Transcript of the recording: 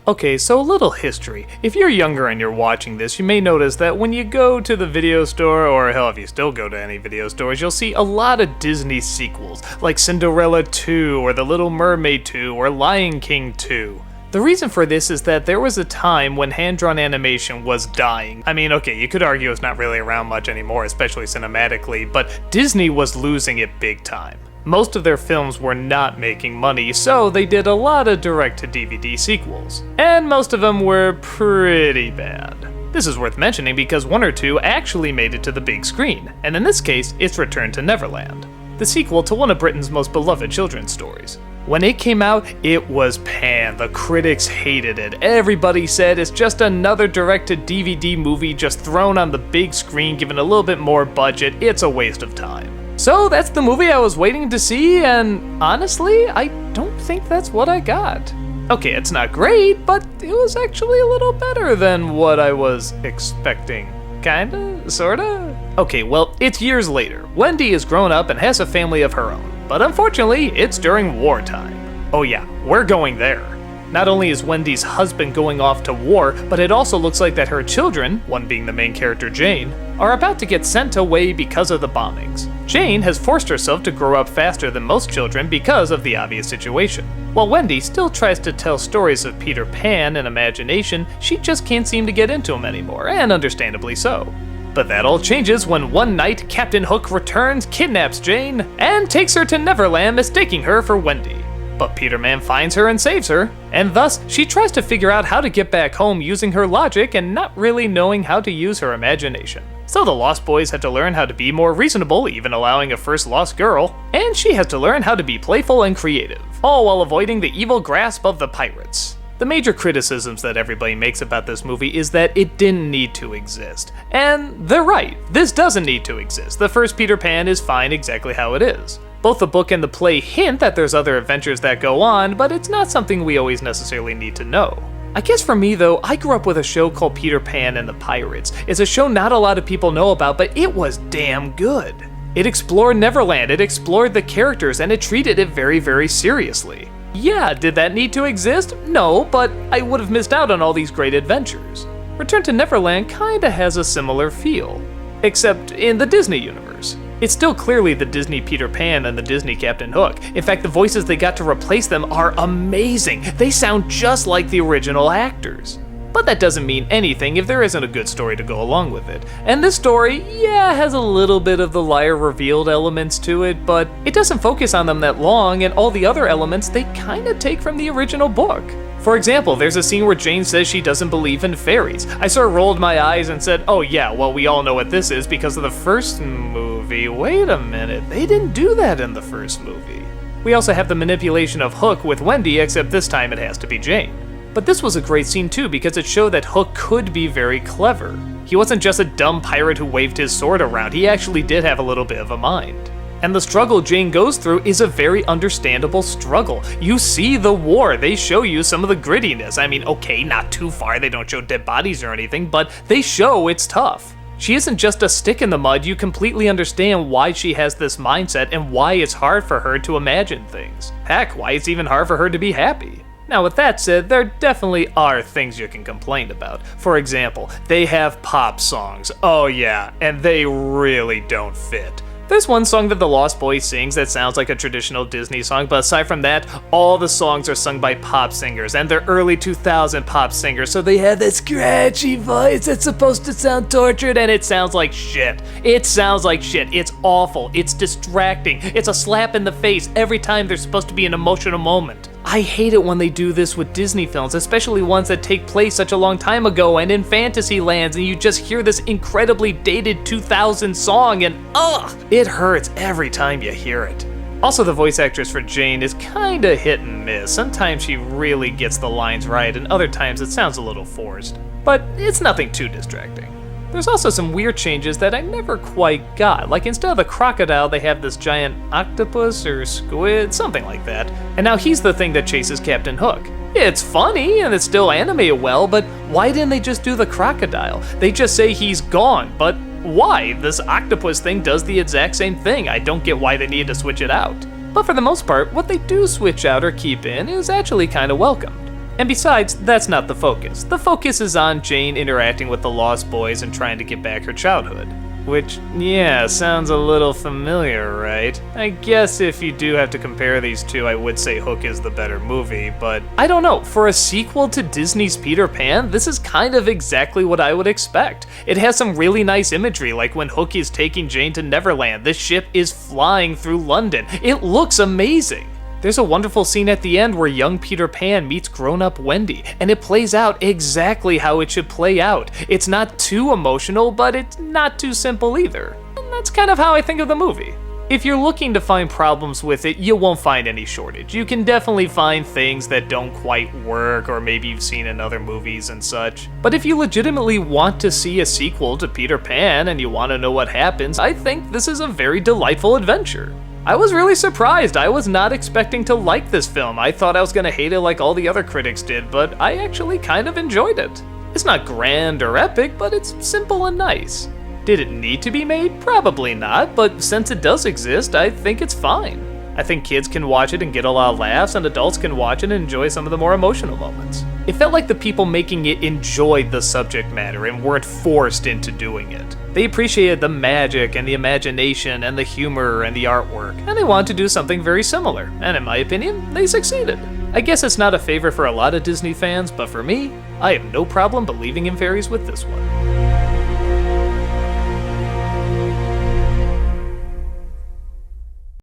Okay, so a little history. If you're younger and you're watching this, you may notice that when you go to the video store, or hell, if you still go to any video stores, you'll see a lot of Disney sequels, like Cinderella 2, or The Little Mermaid 2, or Lion King 2. The reason for this is that there was a time when hand-drawn animation was dying. I mean, okay, you could argue it's not really around much anymore, especially cinematically, but Disney was losing it big time. Most of their films were not making money, so they did a lot of direct-to-DVD sequels. And most of them were pretty bad. This is worth mentioning because one or two actually made it to the big screen, and in this case, it's Return to Neverland, the sequel to one of Britain's most beloved children's stories. When it came out, it was panned. The critics hated it. Everybody said it's just another direct-to-DVD movie just thrown on the big screen, given a little bit more budget. It's a waste of time. So that's the movie I was waiting to see, and honestly, I don't think that's what I got. Okay, it's not great, but it was actually a little better than what I was expecting. Kinda? Sorta? Okay, well, it's years later. Wendy is grown up and has a family of her own, but unfortunately, it's during wartime. Oh yeah, we're going there. Not only is Wendy's husband going off to war, but it also looks like that her children, one being the main character Jane, are about to get sent away because of the bombings. Jane has forced herself to grow up faster than most children because of the obvious situation. While Wendy still tries to tell stories of Peter Pan in imagination, she just can't seem to get into them anymore, and understandably so. But that all changes when one night Captain Hook returns, kidnaps Jane, and takes her to Neverland, mistaking her for Wendy. But Peter Man finds her and saves her, and thus she tries to figure out how to get back home using her logic and not really knowing how to use her imagination. So the Lost Boys have to learn how to be more reasonable, even allowing a first lost girl, and she has to learn how to be playful and creative, all while avoiding the evil grasp of the pirates. The major criticisms that everybody makes about this movie is that it didn't need to exist. And they're right, this doesn't need to exist. The first Peter Pan is fine exactly how it is. Both the book and the play hint that there's other adventures that go on, but it's not something we always necessarily need to know. I guess for me though, I grew up with a show called Peter Pan and the Pirates. It's a show not a lot of people know about, but it was damn good. It explored Neverland, it explored the characters, and it treated it very, very seriously. Yeah, did that need to exist? No, but I would have missed out on all these great adventures. Return to Neverland kinda has a similar feel, except in the Disney universe. It's still clearly the Disney Peter Pan and the Disney Captain Hook. In fact, the voices they got to replace them are amazing. They sound just like the original actors. But that doesn't mean anything if there isn't a good story to go along with it. And this story, yeah, has a little bit of the liar revealed elements to it, but it doesn't focus on them that long, and all the other elements they kinda take from the original book. For example, there's a scene where Jane says she doesn't believe in fairies. I sort of rolled my eyes and said, oh yeah, well we all know what this is because of the first movie. Wait a minute, they didn't do that in the first movie. We also have the manipulation of Hook with Wendy, except this time it has to be Jane. But this was a great scene too because it showed that Hook could be very clever. He wasn't just a dumb pirate who waved his sword around, he actually did have a little bit of a mind. And the struggle Jane goes through is a very understandable struggle. You see the war, they show you some of the grittiness. I mean, okay, not too far, they don't show dead bodies or anything, but they show it's tough. She isn't just a stick in the mud, you completely understand why she has this mindset and why it's hard for her to imagine things. Heck, why it's even hard for her to be happy. Now with that said, there definitely are things you can complain about. For example, they have pop songs, oh yeah, and they really don't fit. There's one song that the Lost Boys sings that sounds like a traditional Disney song, but aside from that, all the songs are sung by pop singers, and they're early 2000 pop singers, so they have that scratchy voice that's supposed to sound tortured, and it sounds like shit. It sounds like shit. It's awful. It's distracting. It's a slap in the face every time there's supposed to be an emotional moment. I hate it when they do this with Disney films, especially ones that take place such a long time ago and in fantasy lands, and you just hear this incredibly dated 2000 song and ugh! It hurts every time you hear it. Also, the voice actress for Jane is kinda hit and miss. Sometimes she really gets the lines right, and other times it sounds a little forced. But it's nothing too distracting. There's also some weird changes that I never quite got, like instead of the crocodile they have this giant octopus or squid, something like that, and now he's the thing that chases Captain Hook. It's funny and it's still animated well, but why didn't they just do the crocodile? They just say he's gone, but why? This octopus thing does the exact same thing. I don't get why they needed to switch it out. But for the most part, what they do switch out or keep in is actually kinda welcomed. And besides, that's not the focus. The focus is on Jane interacting with the Lost Boys and trying to get back her childhood. Which, yeah, sounds a little familiar, right? I guess if you do have to compare these two, I would say Hook is the better movie, but I don't know, for a sequel to Disney's Peter Pan, this is kind of exactly what I would expect. It has some really nice imagery, like when Hook is taking Jane to Neverland, the ship is flying through London. It looks amazing. There's a wonderful scene at the end where young Peter Pan meets grown-up Wendy, and it plays out exactly how it should play out. It's not too emotional, but it's not too simple either. And that's kind of how I think of the movie. If you're looking to find problems with it, you won't find any shortage. You can definitely find things that don't quite work, or maybe you've seen in other movies and such. But if you legitimately want to see a sequel to Peter Pan and you want to know what happens, I think this is a very delightful adventure. I was really surprised. I was not expecting to like this film. I thought I was gonna hate it like all the other critics did, but I actually kind of enjoyed it. It's not grand or epic, but it's simple and nice. Did it need to be made? Probably not, but since it does exist, I think it's fine. I think kids can watch it and get a lot of laughs, and adults can watch it and enjoy some of the more emotional moments. It felt like the people making it enjoyed the subject matter and weren't forced into doing it. They appreciated the magic and the imagination and the humor and the artwork, and they wanted to do something very similar, and in my opinion, they succeeded. I guess it's not a favorite for a lot of Disney fans, but for me, I have no problem believing in fairies with this one.